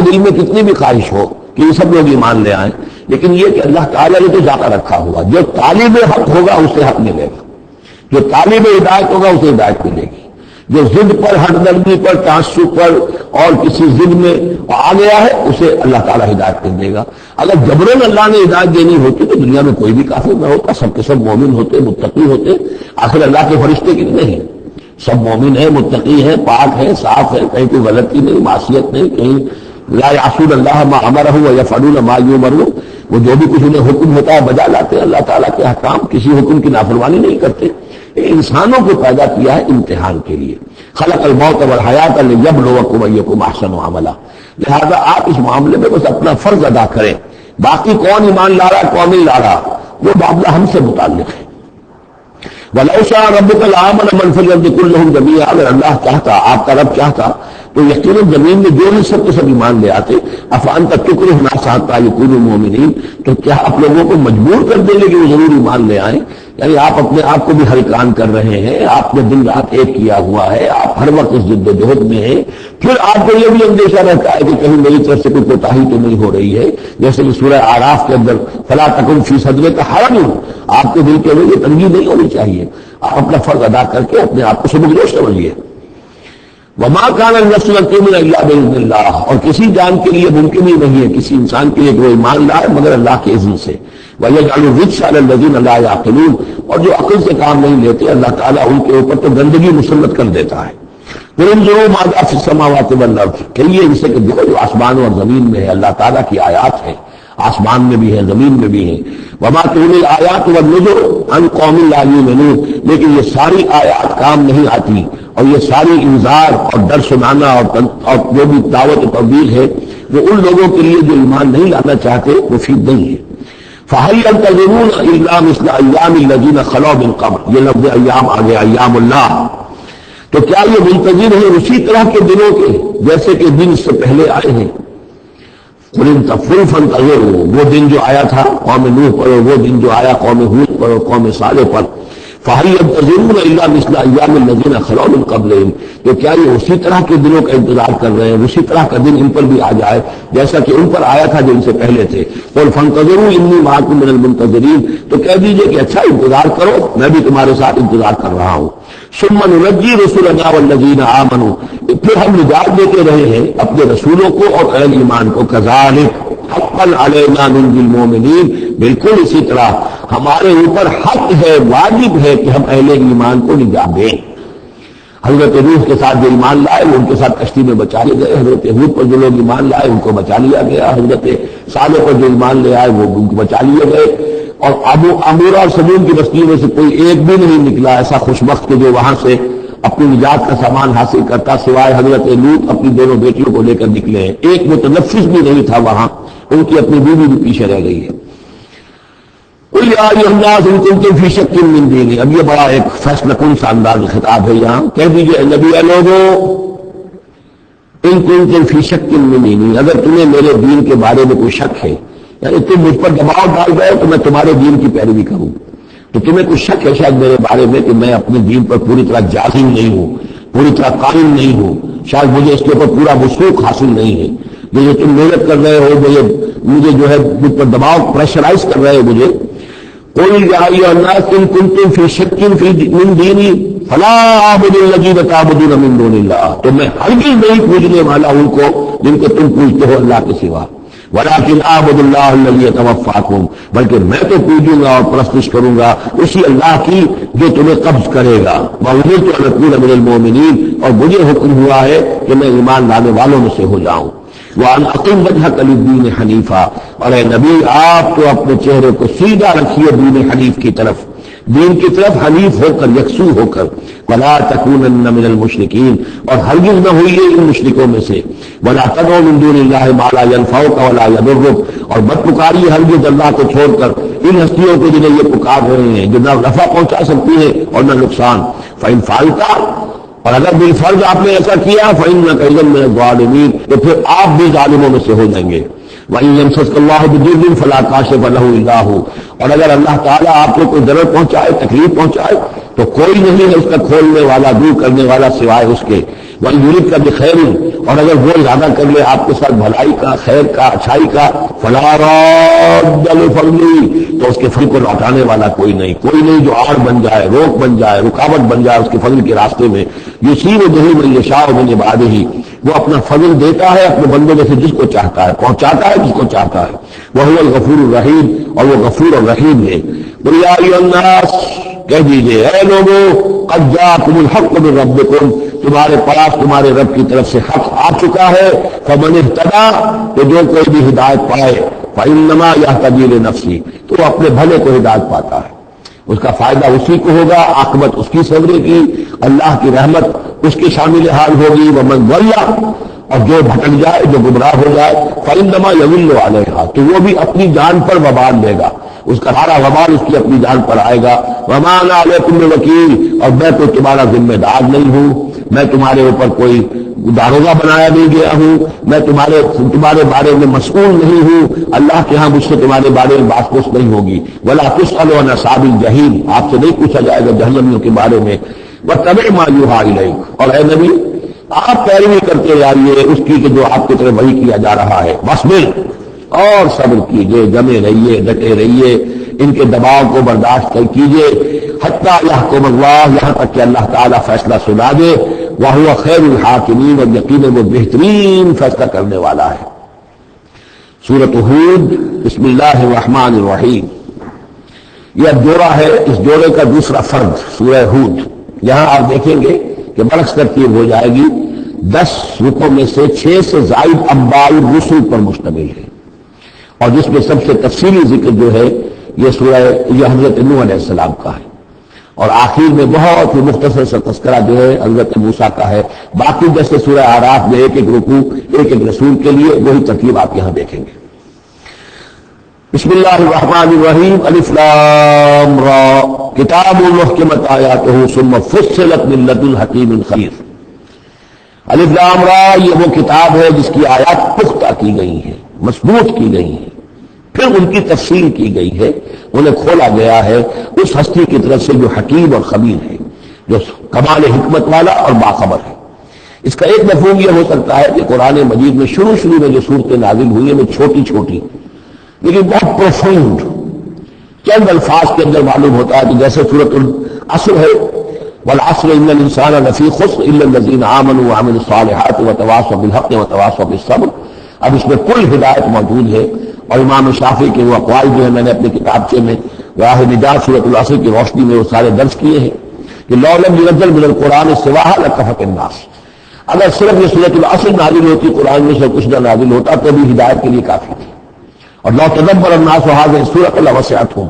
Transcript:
دل میں کتنی بھی خواہش ہو کہ یہ سب لوگ ایمان لے آئیں، لیکن یہ کہ اللہ تعالیٰ نے تو ذاتہ رکھا ہوا، جو طالب حق ہوگا اسے حق ملے گا، جو طالب ہدایت ہوگا اسے ہدایت ملے گی، جو ضد پر، ہٹ درمی پر، تعصب پر اور کسی ضد میں آ گیا ہے اسے اللہ تعالیٰ ہدایت نہیں دے گا۔ اگر جبراً اللہ نے ہدایت دینی ہوتی تو دنیا میں کوئی بھی کافر نہ ہوتا، سب کے سب مومن ہوتے، متقی ہوتے۔ آخر اللہ کے فرشتے کتنے ہیں؟ سب مومن ہیں، متقی ہیں، پاک ہیں، صاف ہیں، کہیں کوئی غلطی نہیں، معصیت نہیں، کہیں لا یعصون اللہ ما امرہ ویفعلون ما یؤمرون، وہ جو بھی کچھ انہیں حکم ہوتا ہے بجا لاتے ہیں، اللہ تعالیٰ کے احکام، کسی حکم کی نافرمانی نہیں کرتے۔ انسانوں کو پیدا کیا ہے امتحان کے لیے، خلق الموت والحیات لیبلوکم ایکم احسن عملا، لہذا آپ اس معاملے میں بس اپنا فرض ادا کریں، باقی کون ایمان لا رہا کون نہیں لا رہا وہ معاملہ ہم سے متعلق ہے۔ وَلَوْ شَاءَ رَبُّكَ لَآمَنَ مَنْ فِي الْأَرْضِ كُلُّهُمْ جَمِيعًا، اگر اللہ چاہتا، آپ کا رب چاہتا تو یقیناً زمین میں جو بھی سب کے سب ایمان لے آتے۔ أَفَأَنْتَ تُكْرِهُ النَّاسَ حَتَّىٰ يَكُونُوا مُؤْمِنِينَ، تو کیا آپ لوگوں کو مجبور کر دیں گے کہ وہ ضرور ایمان لے آئیں؟ یعنی آپ اپنے آپ کو بھی ہلکان کر رہے ہیں، آپ نے دن رات ایک کیا ہوا ہے، آپ ہر وقت اس جد و جہد میں ہیں، پھر آپ کو یہ بھی اندیشہ رہتا ہے کہ کہیں میری طرف سے کوئی کوتاہی تو نہیں ہو رہی ہے، جیسے کہ سورہ اعراف کے اندر فَلَا تَكُنْ فِي صَدْرِكَ حَرَجٌ، آپ کے دل کے اندر یہ تنگی نہیں ہونی چاہیے، آپ اپنا فرض ادا کر کے اپنے آپ کو سبکدوش سمجھیے۔ وَمَا كَانَ لِنَفْسٍ أَن تُؤْمِنَ إِلَّا بِإِذْنِ اللَّهِ، اور کسی جان کے لیے ممکن ہی نہیں ہے، کسی انسان کے لیے کہ وہ ایمان لائے مگر اللہ کے اذن سے۔ وَيَجْعَلُ الرِّجْسَ عَلَى الَّذِينَ لَا يَعْقِلُونَ، اور جو عقل سے کام نہیں لیتے اللہ تعالیٰ ان کے اوپر تو گندگی مسلط کر دیتا ہے۔ قُلِ انظُرُوا مَاذَا فِي السَّمَاوَاتِ وَالْأَرْضِ، کہیے ان سے کہ دیکھو جو آسمانوں اور زمین میں ہے اللہ تعالیٰ کی آیات ہیں، آسمان میں بھی ہے زمین میں بھی ہے۔ وَمَا تُغْنِي الْآيَاتُ وَالنُّذُرُ عَنْ قَوْمٍ لَا يُؤْمِنُونَ، لیکن یہ ساری آیات کام نہیں آتی، اور یہ ساری انذار اور ڈر سنانا اور جو بھی دعوت و تبلیغ ہے وہ ان لوگوں کے لیے جو ایمان نہیں لانا چاہتے مفید نہیں ہے۔ فَهَلْ يَنْتَظِرُونَ إِلَّا مِثْلَ أَيَّامِ الَّذِينَ خَلَوْا مِنْ قَبْلُ، یہ لفظ ایام آگے، ایام اللہ، تو کیا یہ منتظر ہیں اسی طرح کے دنوں کے جیسے کہ دن اس سے پہلے آئے ہیں؟ فَانْتَظِرُوا، وہ دن جو آیا تھا قوم نوح پر، وہ دن جو آیا قوم ہود پر اور قوم صالح پر، فَهَلْ يَنْتَظِرُونَ إِلَّا مِثْلَ أَيَّامِ الَّذِينَ خَلَوْا مِنْ قَبْلِهِمْ، تو کیا یہ اسی طرح کے دنوں کا انتظار کر رہے ہیں، اسی طرح کا دن ان پر بھی آ جائے جیسا کہ ان پر آیا تھا جو ان سے پہلے تھے؟ قُلْ فَانْتَظِرُوا إِنِّي مَعَكُم مِّنَ الْمُنتَظِرِينَ، تو کہہ دیجئے کہ اچھا انتظار کرو، میں بھی تمہارے ساتھ انتظار کر رہا ہوں۔ ثُمَّ نُنَجِّي رُسُلَنَا وَالَّذِينَ آمَنُوا، پھر ہم نجات دیتے رہے ہیں اپنے رسولوں کو اور اہل ایمان کو۔ كَذَٰلِكَ حَقًّا عَلَيْنَا نُنجِي الْمُؤْمِنِينَ، بالکل اسی طرح ہمارے اوپر حق ہے، واجب ہے کہ ہم اہل ایمان کو نجات دیں۔ حضرت نوح کے ساتھ جو ایمان لائے وہ ان کے ساتھ کشتی میں بچا لیے گئے، حضرت ہود پر جو لوگ ایمان لائے ان کو بچا لیا گیا، حضرت صالح پر جو ایمان لے آئے وہ ان کو بچا لیے گئے، اور عمورہ اور سمون کی بستیوں میں سے کوئی ایک بھی نہیں نکلا ایسا خوشبخت کہ جو وہاں سے اپنی نجات کا سامان حاصل کرتا، سوائے حضرت لوط اپنی دونوں بیٹیوں کو لے کر نکلے ہیں، ایک متنفس بھی نہیں تھا وہاں، ان کی اپنی بیوی بھی پیچھے رہ گئی ہے۔ قُلْ يَا أَيُّهَا النَّاسُ إِن كُنتُمْ فِي شَكٍّ مِّن دِينِي، اب یہ بڑا ایک فیصلہ کن سا انداز خطاب ہے یہاں، کہہ دیجئے نبی لوگوں، إِن كُنتُمْ فِي شَكٍّ مِّن دِينِي، اگر تمہیں میرے دین کے بارے میں کوئی شک ہے، یعنی تم مجھ پر دباؤ ڈال رہے ہو تو میں تمہارے دین کی پیروی کروں، تو تمہیں کوئی شک ہے شاید میرے بارے میں کہ میں اپنے دین پر پوری طرح جازم نہیں ہوں، پوری طرح قائم نہیں ہوں، شاید مجھے اس کے اوپر پورا وثوق حاصل نہیں ہے، یہ جو تم محنت کر رہے ہو، مجھے جو ہے مجھ پر دباؤ پریشرائز کر رہے ہو مجھے۔ قُلْ يَا أَيُّهَا النَّاسُ إِن كُنتُمْ فِي شَكٍّ مِّن دِينِي فَلَا أَعْبُدُ الَّذِينَ تَعْبُدُونَ مِن دُونِ اللَّهِ، تو میں ہرگز نہیں پوجنے والا ان کو جن کو تم پوجتے ہو اللہ کے سوا، وَلَٰكِنْ أَعْبُدُ اللَّهَ الَّذِي يَتَوَفَّاكُمْ، بلکہ میں تو پوجوں گا اور پرستش کروں گا اسی اللہ کی جو تمہیں قبض کرے گا۔ وَأُمِرْتُ أَنْ أَكُونَ مِنَ الْمُؤْمِنِينَ، اور مجھے حکم ہوا ہے کہ میں ایمان لانے والوں میں سے ہو جاؤں۔ وَأَنْ أَقِمْ وَجْهَكَ لِلدِّينِ حَنِيفًا، اور اے نبی آپ تو اپنے چہرے کو سیدھا رکھیے دین حنیف کی طرف، دین کی طرف حنیف ہو کر، یکسو ہو کر۔ وَلَا تَكُونَنَّ مِنَ الْمُشْرِكِينَ، اور ہرگز نہ ہوئیے ان مشرکوں میں سے۔ وَلَا تَدْعُ مِن دُونِ اللَّهِ مَا لَا يَنفَعُكَ وَلَا يَضُرُّكَ، اور مت پکاریے ہرگز اللہ کو چھوڑ کر ان ہستیوں کو جنہیں یہ پکار رہے ہیں جو نہ نفع پہنچا سکتی ہے اور نہ نقصان۔ فَإِن فَعَلْتَ، اور اگر بالفرض آپ نے ایسا کیا، فَإِنَّكَ إِذًا مِّنَ الظَّالِمِينَ، تو پھر آپ بھی ظالموں میں سے ہو جائیں گے۔ وَإِن يَمْسَسْكَ اللَّهُ بِضُرٍّ فَلَا كَاشِفَ لَهُ إِلَّا هُوَ، اور اگر اللہ تعالیٰ آپ کو کوئی ضرر پہنچائے، تکلیف پہنچائے، تو کوئی نہیں ہے اس کا کھولنے والا دور کرنے والا سوائے اس کے، وَإِنْ کا بِخَيْرٍ، اور اگر وہ ارادہ کر لے آپ کے ساتھ بھلائی کا، خیر کا، اچھائی کا، فَلَا رَادَّ لِفَضْلِهِ، تو اس کے فضل کو لوٹانے والا کوئی نہیں جو آڑ بن جائے، روک بن جائے، رکاوٹ بن جائے اس کے فضل کے راستے میں۔ يُصِيبُ بِهِ مَن يَشَاءُ مِنْ عِبَادِهِ، وہ اپنا فضل دیتا ہے اپنے بندوں میں سے جس کو چاہتا ہے، پہنچاتا ہے جس کو چاہتا ہے۔ وَهُوَ الْغَفُورُ الرَّحِيمُ، اور وہ غفور اور رحیم ہے۔ قُلْ يَا أَيُّهَا النَّاسُ، کہہ دیجئے اے لوگوں، قَدْ جَاءَكُمُ الْحَقُّ مِنْ رَبِّكُمْ، تمہارے پاس تمہارے رب کی طرف سے حق آ چکا ہے۔ فَمَنِ اهْتَدَىٰ، تو جو کوئی بھی ہدایت پائے، فَإِنَّمَا يَهْتَدِي لِنَفْسِهِ، تو وہ اپنے بھلے کو ہدایت پاتا ہے، اس کا فائدہ اسی کو ہوگا، عاقبت اس کی صبر کی، اللہ کی رحمت اس کی شامل حال ہوگی۔ وَمَنْ ضَلَّ، اور جو بھٹک جائے، جو گمراہ ہو جائے، فَإِنَّمَا يَضِلُّ عَلَيْهَا، تو وہ بھی اپنی جان پر وبال لے گا، اس کا سارا وبال اس کی اپنی جان پر آئے گا۔ وَمَا أَنَا عَلَيْكُم بِوَكِيلٍ، اور میں تو تمہارا ذمہ دار نہیں ہوں، میں تمہارے اوپر کوئی داروغہ بنایا نہیں گیا ہوں، میں تمہارے بارے میں مسئول نہیں ہوں، اللہ کے ہاں مجھ سے تمہارے بارے میں بات پوچھ نہیں ہوگی۔ وَلَا تُسْأَلُ عَنْ أَصْحَابِ الْجَحِيمِ، آپ سے نہیں پوچھا جائے گا جہنمیوں کے بارے میں۔ وَاتَّبِعْ مَا يُوحَىٰ إِلَيْكَ، اور اے نبی آپ پیروی کرتے جائیے اس کی کہ جو آپ کی طرف وحی کیا جا رہا ہے۔ وَاصْبِرْ، اور صبر کیجئے، جمے رہیے، ڈٹے رہیے، ان کے دباؤ کو برداشت کیجئے، حتیٰ یحکم اللہ، یہاں تک کہ اللہ تعالیٰ فیصلہ سنا دے۔ وَهُوَ خَيْرُ الْحَاكِمِينَ، اور یقیناً وہ بہترین فیصلہ کرنے والا ہے۔ سورۃ ہود، بسم اللہ الرحمن الرحیم، یہ اب جوڑا ہے، اس جوڑے کا دوسرا فرد سورہ ہود۔ یہاں آپ دیکھیں گے کہ برعکس ترتیب ہو جائے گی، 10 رکوع میں سے 6 سے زائد انباء الرسل پر مشتمل ہے، اور جس میں سب سے تفصیلی ذکر جو ہے یہ حضرت نوح علیہ السلام کا ہے، اور آخر میں بہت ہی مختصر سا تذکرہ جو ہے حضرت موسیٰ کا ہے۔ باقی جیسے سورہ اعراف میں ایک ایک رکوع ایک ایک رسول کے لیے، وہی ترتیب آپ یہاں دیکھیں گے۔ بسم اللہ الرحمن الرحیم، الف لام را، کتاب محکمت آیاتہ ثم فصلت من لدن حکیم خبیر۔ الف لام را، یہ وہ کتاب ہے جس کی آیات پختہ کی گئی ہیں، مضبوط کی گئی ہیں، پھر ان کی تفصیل کی گئی ہے، انہیں کھولا گیا ہے اس ہستی کی طرف سے جو حکیم اور خبیر ہے، جو کمال حکمت والا اور باخبر ہے۔ اس کا ایک مفہوم یہ ہو سکتا ہے کہ قرآن مجید میں شروع میں جو صورتیں نازل ہوئی ہیں وہ چھوٹی چھوٹی لیکن بہت پروفاؤنڈ چند الفاظ کے اندر معلوم ہوتا ہے، کہ جیسے سورۃ العصر ہے، والعصر ان الانسان لفی خسر الا الذین آمنوا وعملوا الصالحات وتواصوا بالحق وتواصوا بالصبر۔ اب اس میں کل ہدایت موجود ہے، اور امام شافعی کے وہ اقوال جو ہے میں نے اپنے کتابچے میں راہ نجات سورۃ العصر کی روشنی میں وہ سارے درج کیے ہیں، کہ لو لم ينزل من القرآن سواها لكفت الناس، اگر صرف یہ سورۃ العصر نازل ہوتی، قرآن میں سے کچھ نہ نازل ہوتا، تو بھی ہدایت کے لیے کافی تھی۔ اور لو تدبر الناس هذه السورة لوسعتهم،